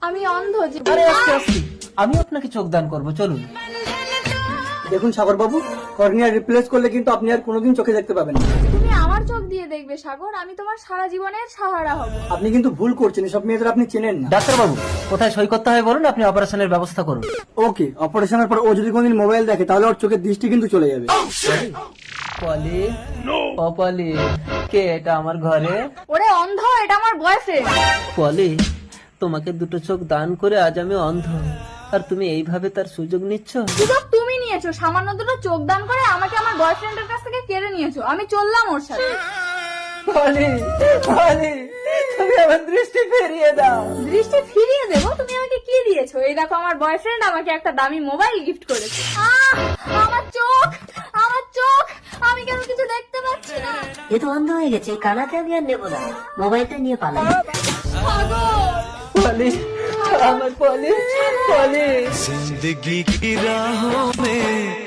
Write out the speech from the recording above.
আমি অন্ধ যে। আরে আস্তে আস্তে, আমি আপনাকে চোখ দান করবো, চলুন। দেখুন সাগর বাবু, কর্নিয়া রিপ্লেস করলে কিন্তু আপনি আর কোনোদিন চোখে দেখতে পাবেন না। তুমি আমার চোখ দিয়ে দেখবে সাগর, আমি তোমার সারা জীবনের সাহারা হব। আপনি কিন্তু ভুল করছেন, এসব মেয়েদের আপনি চেনেন না। ডাক্তারবাবু, কোথায় সই করতে হয় বলুন, আপনি অপারেশনের ব্যবস্থা করুন। ওকে, অপারেশনের পর ও যদি কোনদিন মোবাইল দেখে তাহলে ওর চোখের দৃষ্টি কিন্তু চলে যাবে। পলি, ও পলি, কে এটা আমার ঘরে? ওরে অন্ধ, এটা আমার বয়ফ্রেন্ড। পলি, তোমাকে দুটো চোখ দান করে আজ আমি অন্ধ, আর তুমি এইভাবে তার সুযোগ নিচ্ছ? সুযোগ তুমি নিয়েছো, সামান্য দুটো চোখ দান করে আমাকে আমার বয়ফ্রেন্ডের কাছ থেকে কেড়ে নিয়েছো। আমি চললাম ওর সাথে। পলি, পলি, তুমি আমার দৃষ্টি ফিরিয়ে দাও। দৃষ্টি ফিরিয়ে দেবো? তুমি আমাকে কি দিয়েছো? এই দেখো, আমার বয়ফ্রেন্ড আমাকে একটা দামি মোবাইল গিফট করেছে। আমার চোখ, আমার চোখ, আমি কেন কিছু দেখতে পাচ্ছি না। এ তো অন্ধ হয়ে গেছে, কানাতে আমি আর নেবো না, মোবাইলটা নিয়ে পালাই। পলি, আমার পলি, পলি। जिंदगी की राहों में